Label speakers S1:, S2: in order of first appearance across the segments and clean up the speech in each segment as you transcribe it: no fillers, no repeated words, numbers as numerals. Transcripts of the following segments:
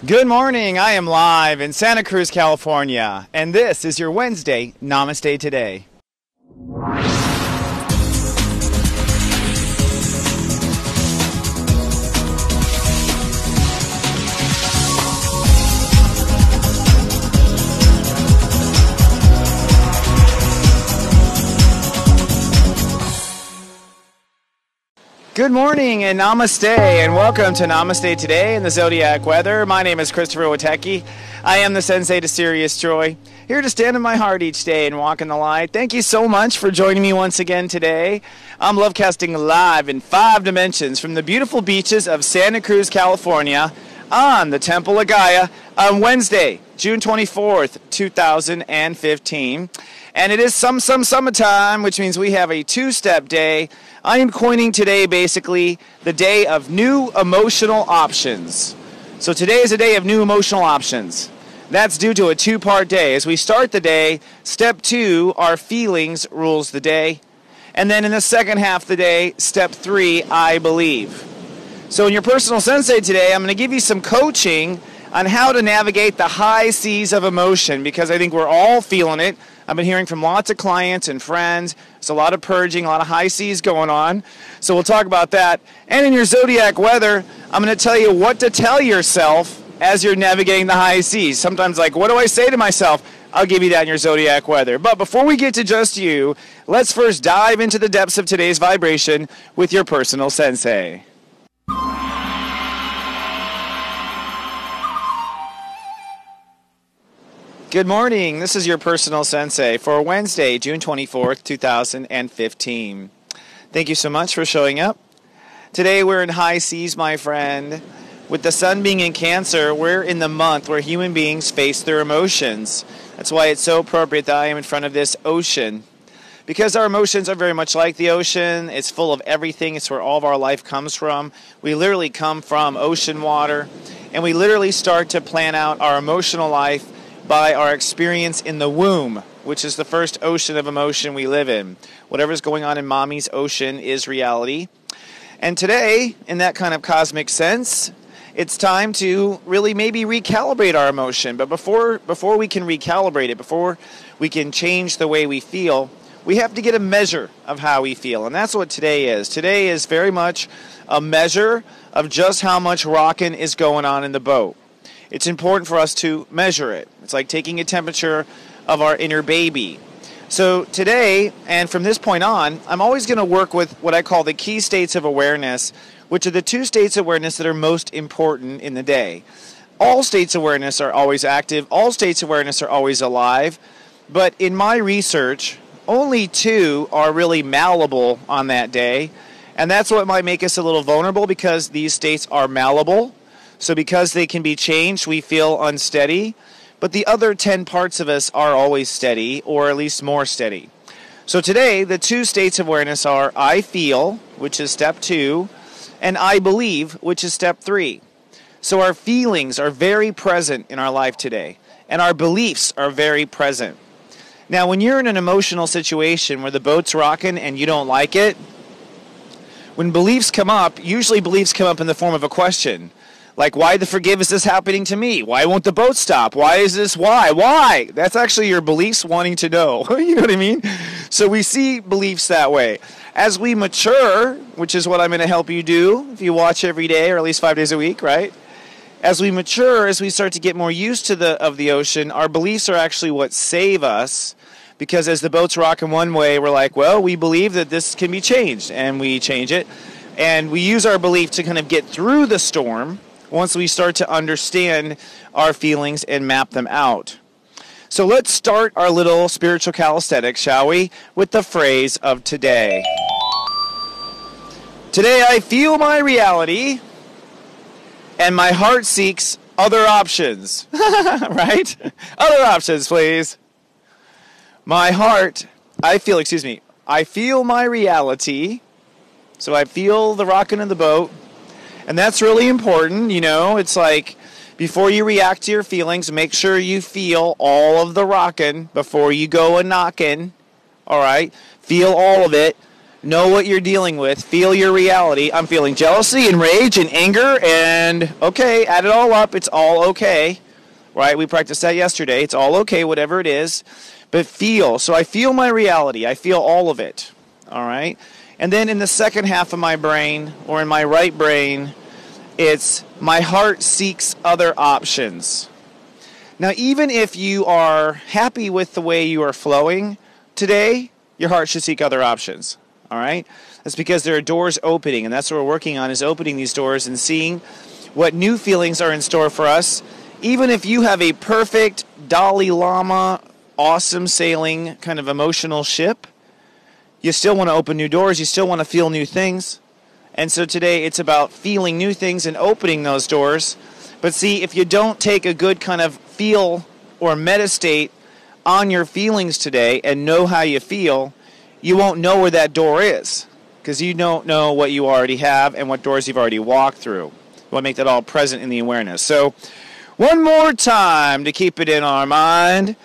S1: Good morning. I am live in Santa Cruz, California, and this is your Wednesday Namaste Today. Good morning and Namaste, and welcome to Namaste Today in the Zodiac weather. My name is Christopher Witecki. I am the Sensei to Sirius joy, here to stand in my heart each day and walk in the light. Thank you so much for joining me once again today. I'm lovecasting live in 5 dimensions from the beautiful beaches of Santa Cruz, California, on the Temple of Gaia on Wednesday, June 24th, 2015. And it is summertime, which means we have a 2-step day. I am coining today basically the day of new emotional options. So today is a day of new emotional options. That's due to a 2-part day. As we start the day, step 2, our feelings rules the day. And then in the second half of the day, step 3, I believe. So in your personal sensei today, I'm going to give you some coaching on how to navigate the high seas of emotion, because I think we're all feeling it. I've been hearing from lots of clients and friends. There's a lot of purging, a lot of high seas going on. So we'll talk about that. And in your Zodiac weather, I'm going to tell you what to tell yourself as you're navigating the high seas. Sometimes like, what do I say to myself? I'll give you that in your Zodiac weather. But before we get to just you, let's first dive into the depths of today's vibration with your personal sensei. Good morning. This is your personal sensei for Wednesday, June 24th, 2015. Thank you so much for showing up. Today we're in high seas, my friend. With the sun being in Cancer, we're in the month where human beings face their emotions. That's why it's so appropriate that I am in front of this ocean. Because our emotions are very much like the ocean. It's full of everything. It's where all of our life comes from. We literally come from ocean water. And we literally start to plan out our emotional life by our experience in the womb, which is the first ocean of emotion we live in. Whatever's going on in mommy's ocean is reality. And today, in that kind of cosmic sense, it's time to really maybe recalibrate our emotion. But before we can recalibrate it, before we can change the way we feel, we have to get a measure of how we feel. And that's what today is. Today is very much a measure of just how much rocking is going on in the boat. It's important for us to measure it. It's like taking a temperature of our inner baby. So today, and from this point on, I'm always going to work with what I call the key states of awareness, which are the 2 states of awareness that are most important in the day. All states of awareness are always active. All states of awareness are always alive. But in my research, only 2 are really malleable on that day. And that's what might make us a little vulnerable, because these states are malleable. So because they can be changed, we feel unsteady. But the other 10 parts of us are always steady, or at least more steady. So today, the 2 states of awareness are I feel, which is step 2, and I believe, which is step 3. So our feelings are very present in our life today, and our beliefs are very present. Now, when you're in an emotional situation where the boat's rocking and you don't like it, when beliefs come up, usually beliefs come up in the form of a question. Like, why the forgive is this happening to me? Why won't the boat stop? Why is this? Why? Why? That's actually your beliefs wanting to know. You know what I mean? So we see beliefs that way. As we mature, which is what I'm going to help you do if you watch every day, or at least 5 days a week, right? As we mature, as we start to get more used to the ocean, our beliefs are actually what save us. Because as the boat's rocking one way, we're like, well, we believe that this can be changed, and we change it. And we use our belief to kind of get through the storm once we start to understand our feelings and map them out. So let's start our little spiritual calisthenics, shall we, with the phrase of today. Today I feel my reality, and my heart seeks other options. Right? Other options, please. My heart, I feel my reality, so I feel the rocking of the boat. And that's really important, you know. It's like, before you react to your feelings, make sure you feel all of the rockin' before you go a knockin'. All right? Feel all of it. Know what you're dealing with. Feel your reality. I'm feeling jealousy and rage and anger, and okay, add it all up. It's all okay, right? We practiced that yesterday. It's all okay, whatever it is. But feel. So I feel my reality. I feel all of it, all right? And then in the second half of my brain, or in my right brain, it's my heart seeks other options. Now, even if you are happy with the way you are flowing today, your heart should seek other options. All right? That's because there are doors opening, and that's what we're working on, is opening these doors and seeing what new feelings are in store for us. Even if you have a perfect Dalai Lama, awesome sailing kind of emotional ship, you still want to open new doors. You still want to feel new things. And so today it's about feeling new things and opening those doors. But see, if you don't take a good kind of feel or meditate on your feelings today and know how you feel, you won't know where that door is, because you don't know what you already have and what doors you've already walked through. You want to make that all present in the awareness. So one more time to keep it in our mind.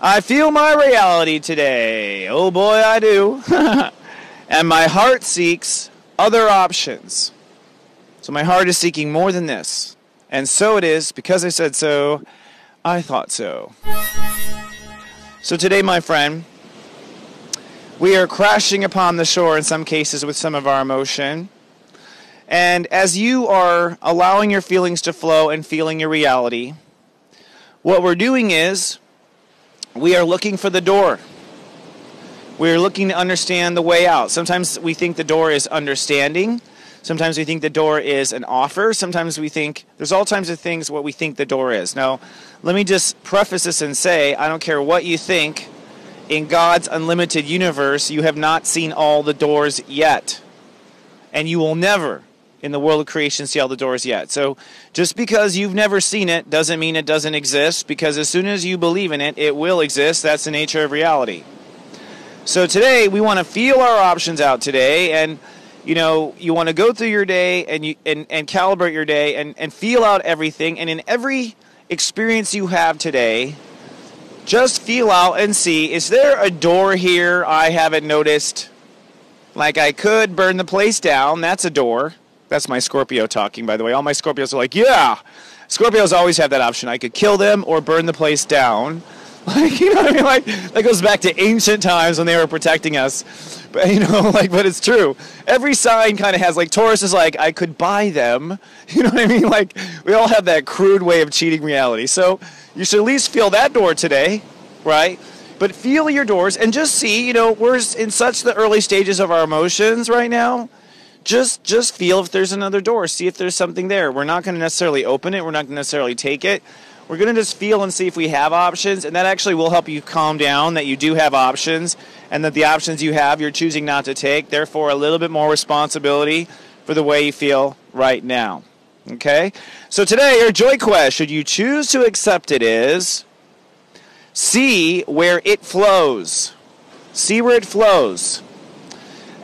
S1: I feel my reality today. Oh boy, I do. And my heart seeks other options. So my heart is seeking more than this. And so it is, because I said so, I thought so. So today, my friend, we are crashing upon the shore in some cases with some of our emotion. And as you are allowing your feelings to flow and feeling your reality, what we're doing is we are looking for the door. We're looking to understand the way out. Sometimes we think the door is understanding. Sometimes we think the door is an offer. Sometimes we think there's all kinds of things what we think the door is. Now, let me just preface this and say, I don't care what you think. In God's unlimited universe, you have not seen all the doors yet. And you will never, in the world of creation, see all the doors yet. So just because you've never seen it doesn't mean it doesn't exist, because as soon as you believe in it, it will exist. That's the nature of reality. So today, we want to feel our options out today, and you know, you want to go through your day and calibrate your day and feel out everything. And in every experience you have today, just feel out and see, is there a door here I haven't noticed? Like, I could burn the place down. That's a door. That's my Scorpio talking, by the way. All my Scorpios are like, yeah. Scorpios always have that option. I could kill them or burn the place down. Like, you know what I mean? Like, that goes back to ancient times when they were protecting us. But, you know, like, but it's true. Every sign kind of has, like, Taurus is like, I could buy them. You know what I mean? Like, we all have that crude way of cheating reality. So you should at least feel that door today, right? But feel your doors and just see, you know, we're in such the early stages of our emotions right now. Just feel if there's another door. See if there's something there. We're not going to necessarily open it. We're not going to necessarily take it. We're going to just feel and see if we have options, and that actually will help you calm down that you do have options, and that the options you have you're choosing not to take, therefore a little bit more responsibility for the way you feel right now. Okay? So today, your joy quest, should you choose to accept it, is see where it flows. See where it flows.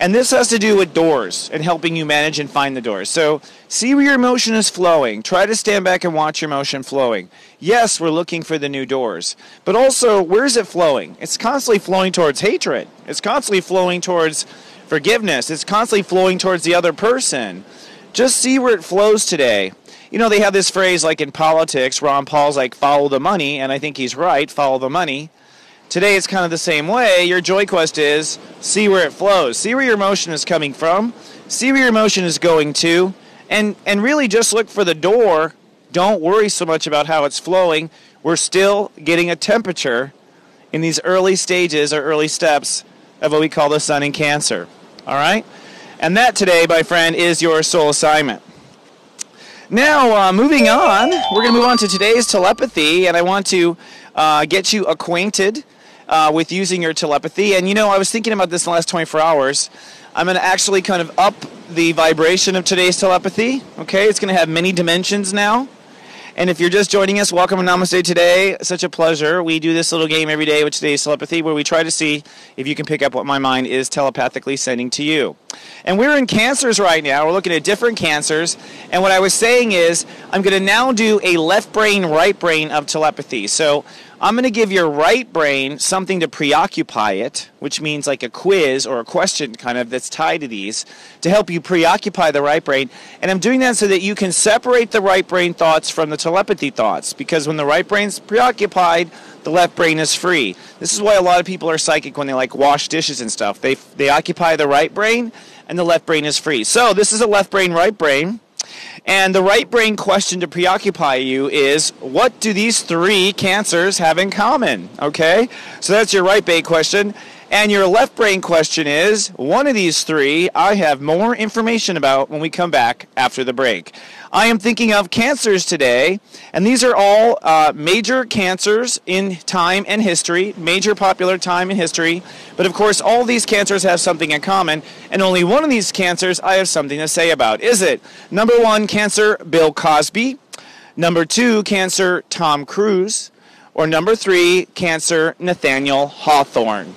S1: And this has to do with doors and helping you manage and find the doors. So see where your emotion is flowing. Try to stand back and watch your emotion flowing. Yes, we're looking for the new doors. But also, where is it flowing? It's constantly flowing towards hatred. It's constantly flowing towards forgiveness. It's constantly flowing towards the other person. Just see where it flows today. You know, they have this phrase like in politics, Ron Paul's like, follow the money. And I think he's right, follow the money. Today it's kind of the same way. Your joy quest is see where it flows. See where your emotion is coming from. See where your emotion is going to. And really just look for the door. Don't worry so much about how it's flowing. We're still getting a temperature in these early stages or early steps of what we call the sun in Cancer. All right? And that today, my friend, is your soul assignment. Now, moving on, we're going to move on to today's telepathy. And I want to get you acquainted with using your telepathy. And, you know, I was thinking about this in the last 24 hours. I'm going to actually kind of up the vibration of today's telepathy. Okay, it's going to have many dimensions now. And if you're just joining us, welcome to Namaste today. Such a pleasure. We do this little game every day with today's telepathy where we try to see if you can pick up what my mind is telepathically sending to you. And we're in cancers right now. We're looking at different cancers. And what I was saying is I'm going to now do a left brain, right brain of telepathy. So I'm going to give your right brain something to preoccupy it, which means like a quiz or a question kind of that's tied to these, to help you preoccupy the right brain. And I'm doing that so that you can separate the right brain thoughts from the telepathy thoughts, because when the right brain's preoccupied, the left brain is free. This is why a lot of people are psychic when they like wash dishes and stuff. They occupy the right brain and the left brain is free. So this is a left brain, right brain. And the right brain question to preoccupy you is, what do these three cancers have in common? Okay, so that's your right brain question. And your left brain question is, one of these three I have more information about when we come back after the break. I am thinking of cancers today, and these are all major cancers in time and history, major popular time in history. But of course, all these cancers have something in common, and only one of these cancers I have something to say about. Is it number 1, Cancer Bill Cosby, number 2, Cancer Tom Cruise, or number 3, Cancer Nathaniel Hawthorne?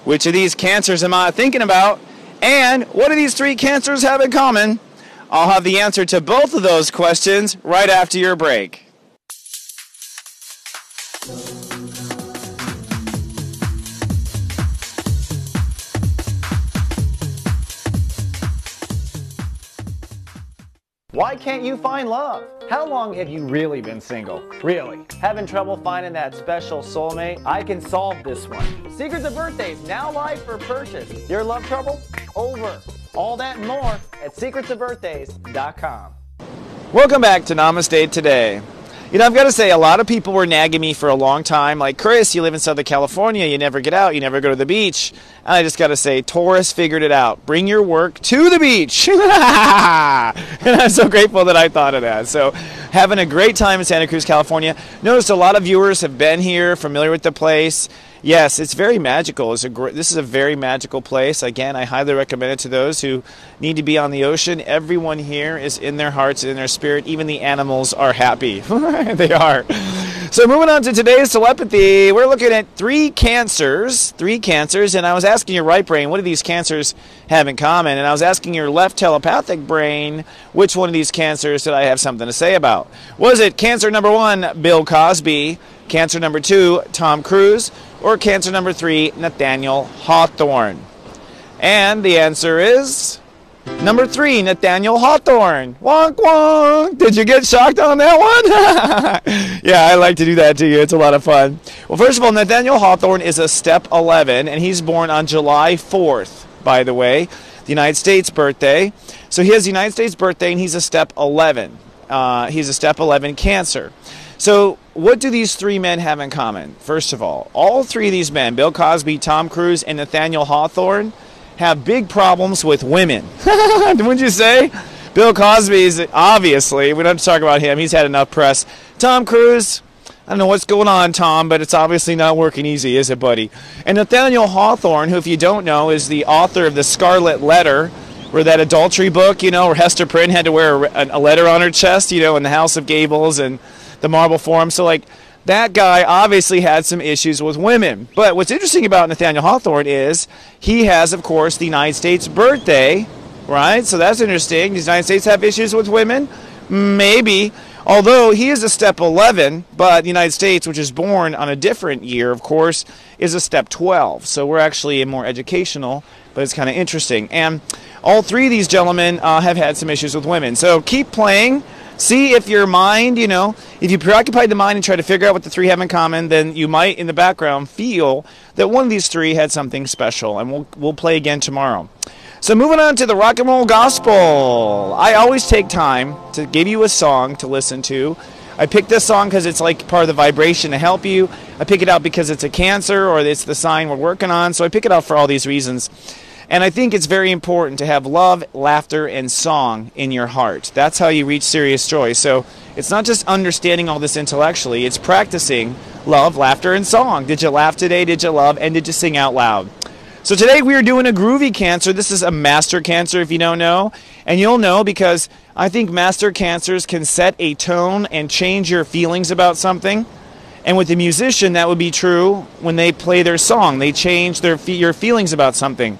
S1: Which of these cancers am I thinking about? And what do these three cancers have in common? I'll have the answer to both of those questions right after your break. Why can't you find love? How long have you really been single? Really? Having trouble finding that special soulmate? I can solve this one. Secrets of Birthdays, now live for purchase. Your love trouble? Over. All that and more at secretsofbirthdays.com. Welcome back to Namaste Today. You know, I've got to say, a lot of people were nagging me for a long time, like, Chris, you live in Southern California, you never get out, you never go to the beach. And I just got to say, Taurus figured it out. Bring your work to the beach. And I'm so grateful that I thought of that. So, having a great time in Santa Cruz, California. Noticed a lot of viewers have been here, familiar with the place. Yes, it's very magical. This is a very magical place. Again, I highly recommend it to those who need to be on the ocean. Everyone here is in their hearts and in their spirit. Even the animals are happy. They are. So moving on to today's telepathy, we're looking at three cancers, and I was asking your right brain, what do these cancers have in common? And I was asking your left telepathic brain, which one of these cancers did I have something to say about? Was it cancer number 1, Bill Cosby, cancer number 2, Tom Cruise, or cancer number 3, Nathaniel Hawthorne? And the answer is number 3, Nathaniel Hawthorne. Wonk wonk. Did you get shocked on that one? Yeah, I like to do that to you. It's a lot of fun. Well, first of all, Nathaniel Hawthorne is a step 11, and he's born on July 4th, by the way, the United States birthday. So he has the United States birthday, and he's a step 11. He's a step 11 Cancer. So what do these three men have in common? First of all three of these men, Bill Cosby, Tom Cruise, and Nathaniel Hawthorne, have big problems with women. Wouldn't you say? Bill Cosby is obviously, we don't have to talk about him, he's had enough press. Tom Cruise, I don't know what's going on, Tom, but it's obviously not working easy, is it, buddy? And Nathaniel Hawthorne, who, if you don't know, is the author of The Scarlet Letter, where that adultery book, you know, where Hester Prynne had to wear a letter on her chest, you know, in the House of Gables and the Marble Forum. So, like, that guy obviously had some issues with women. But what's interesting about Nathaniel Hawthorne is he has, of course, the United States birthday, right? So that's interesting. Does the United States have issues with women? Maybe. Although he is a step 11, but the United States, which is born on a different year, of course, is a step 12. So we're actually more educational, but it's kind of interesting. And all three of these gentlemen have had some issues with women. So keep playing. See if your mind, you know, if you preoccupy the mind and try to figure out what the three have in common, then you might, in the background, feel that one of these three had something special. And we'll play again tomorrow. So moving on to the rock and roll gospel. I always take time to give you a song to listen to. I pick this song because it's like part of the vibration to help you. I pick it out because it's a Cancer or it's the sign we're working on. So I pick it out for all these reasons. And I think it's very important to have love, laughter, and song in your heart. That's how you reach serious joy. So it's not just understanding all this intellectually. It's practicing love, laughter, and song. Did you laugh today? Did you love? And did you sing out loud? So today we are doing a groovy Cancer. This is a master Cancer if you don't know. And you'll know because I think master Cancers can set a tone and change your feelings about something. And with the musician, that would be true when they play their song. They change your feelings about something.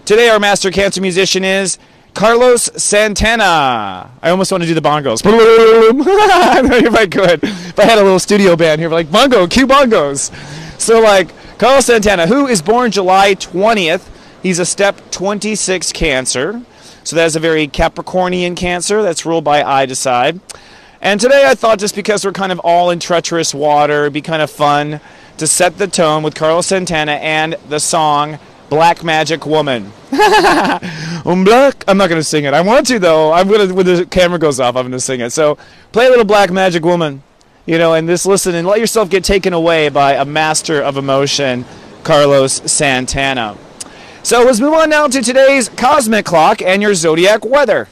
S1: Today our master Cancer musician is Carlos Santana. I almost want to do the bongos. I don't know if I could. if I had a little studio band here, like bongo, cue bongos. So like Carlos Santana, who is born July 20th. He's a step 26 Cancer. So that is a very Capricornian Cancer that's ruled by I decide. And today I thought, just because we're kind of all in treacherous water, it'd be kind of fun to set the tone with Carlos Santana and the song Black Magic Woman. I'm not going to sing it. I want to, though. When the camera goes off, I'm going to sing it. So play a little Black Magic Woman, and just listen and let yourself get taken away by a master of emotion, Carlos Santana. So let's move on now to today's Cosmic Clock and your Zodiac weather.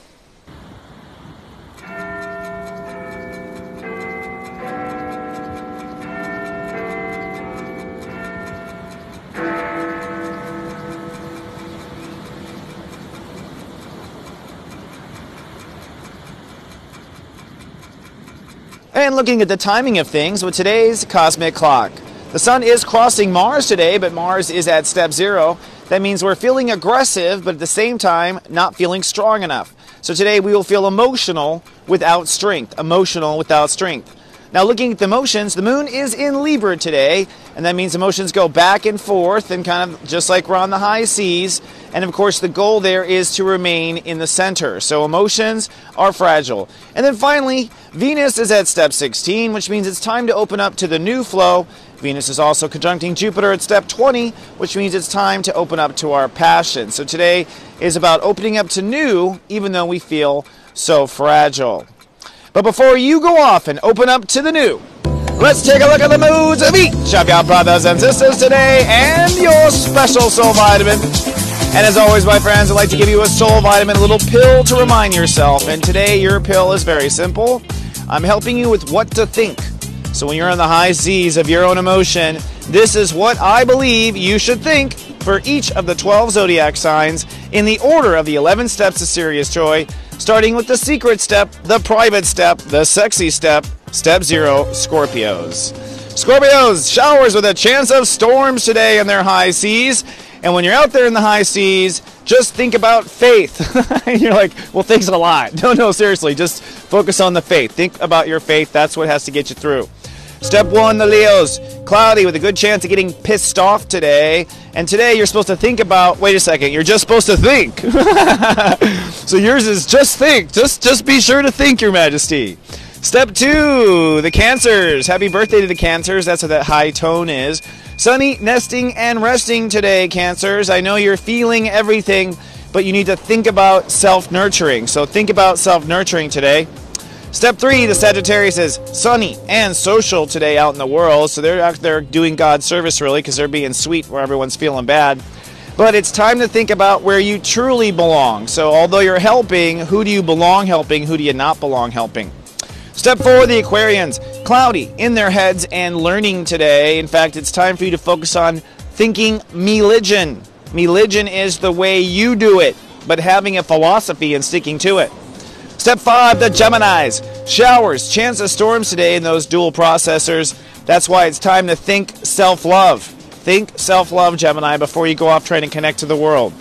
S1: And looking at the timing of things with today's Cosmic Clock. The Sun is crossing Mars today, but Mars is at step 0. That means we're feeling aggressive, but at the same time, not feeling strong enough. So today we will feel emotional without strength. Emotional without strength. Now looking at the emotions, the moon is in Libra today, and that means emotions go back and forth and kind of just like we're on the high seas. And of course the goal there is to remain in the center. So emotions are fragile. And then finally, Venus is at step 16, which means it's time to open up to the new flow. Venus is also conjuncting Jupiter at step 20, which means it's time to open up to our passion. So today is about opening up to new, even though we feel so fragile. But before you go off and open up to the new, let's take a look at the moods of each of your brothers and sisters today and your special soul vitamin. And as always, my friends, I'd like to give you a soul vitamin, a little pill to remind yourself. And today your pill is very simple. I'm helping you with what to think. So when you're on the high seas of your own emotion, this is what I believe you should think for each of the 12 zodiac signs in the order of the 11 steps to Sirius joy, starting with the secret step, the private step, the sexy step, step 0, Scorpios. Scorpios, showers with a chance of storms today in their high seas. And when you're out there in the high seas, just think about faith. You're like, well, thanks a lot. No, seriously, just focus on the faith. Think about your faith. That's what has to get you through. Step 1, the Leos. Cloudy with a good chance of getting pissed off today. And today you're supposed to think about, wait a second, you're just supposed to think. So yours is just think. Just be sure to think, Your Majesty. Step 2, the Cancers. Happy birthday to the Cancers. That's what that high tone is. Sunny, nesting, and resting today, Cancers. I know you're feeling everything, but you need to think about self-nurturing. So think about self-nurturing today. Step 3, the Sagittarius is sunny and social today out in the world. So they're out there doing God's service, really, because they're being sweet where everyone's feeling bad. But it's time to think about where you truly belong. So although you're helping, who do you belong helping? Who do you not belong helping? Step 4, the Aquarians. Cloudy in their heads and learning today. In fact, it's time for you to focus on thinking religion. Religion is the way you do it, but having a philosophy and sticking to it. Step 5, the Geminis. Showers, chance of storms today in those dual processors. That's why it's time to think self-love. Think self-love, Gemini, before you go off trying to connect to the world.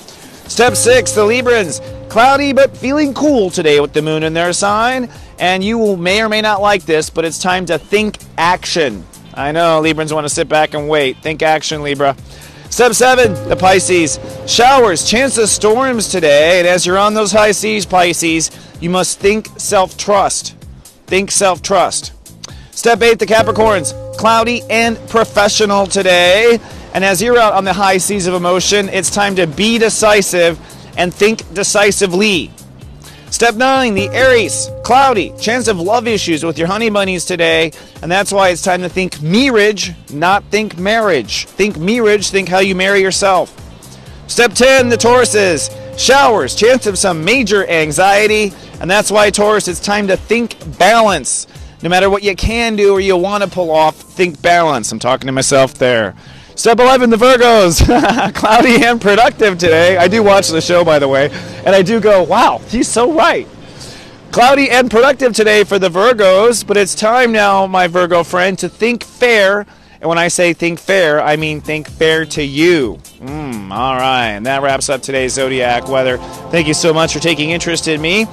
S1: Step 6, the Librans. Cloudy but feeling cool today with the moon in their sign. And you may or may not like this, but it's time to think action. I know Librans want to sit back and wait. Think action, Libra. Step 7, the Pisces. Showers, chance of storms today. And as you're on those high seas, Pisces, you must think self-trust. Think self-trust. Step 8, the Capricorns. Cloudy and professional today. And as you're out on the high seas of emotion, it's time to be decisive and think decisively. Step 9, the Aries. Cloudy, chance of love issues with your honey bunnies today. And that's why it's time to think marriage, not think marriage. Think marriage, think how you marry yourself. Step 10, the Tauruses. Showers, chance of some major anxiety. And that's why, Taurus, it's time to think balance. No matter what you can do or you want to pull off, think balance. I'm talking to myself there. Step 11, the Virgos. Cloudy and productive today. I do watch the show, by the way, and I do go, wow, he's so right. Cloudy and productive today for the Virgos, but it's time now, my Virgo friend, to think fair. And when I say think fair, I mean think fair to you. All right, and that wraps up today's Zodiac weather. Thank you so much for taking interest in me.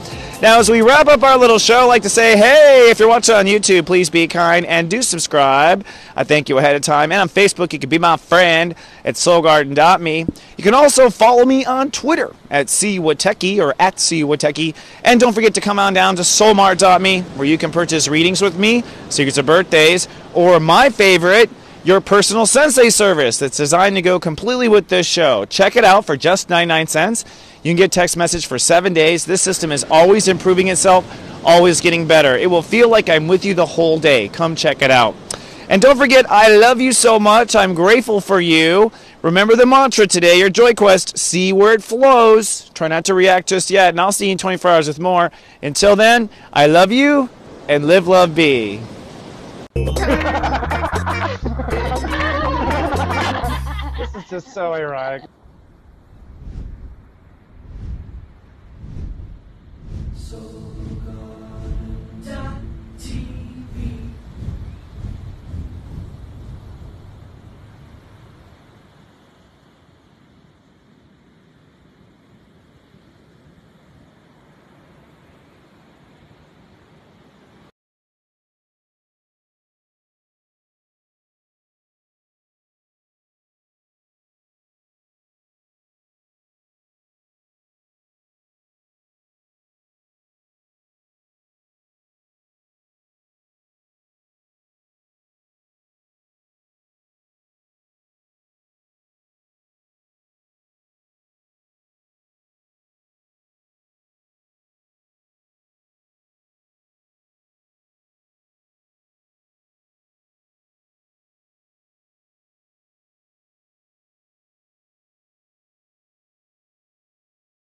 S1: Now, as we wrap up our little show, I'd like to say, hey, if you're watching on YouTube, please be kind and do subscribe. I thank you ahead of time. And on Facebook, you can be my friend at soulgarden.me. You can also follow me on Twitter at Witecki or at Witecki. And don't forget to come on down to soulmart.me, where you can purchase readings with me, secrets of birthdays, or my favorite, your personal Sensei service that's designed to go completely with this show. Check it out for just 99 cents. You can get text message for 7 days. This system is always improving itself, always getting better. It will feel like I'm with you the whole day. Come check it out. And don't forget, I love you so much. I'm grateful for you. Remember the mantra today, your joy quest, see where it flows. Try not to react just yet, and I'll see you in 24 hours with more. Until then, I love you, and live, love, be. This is just so ironic. So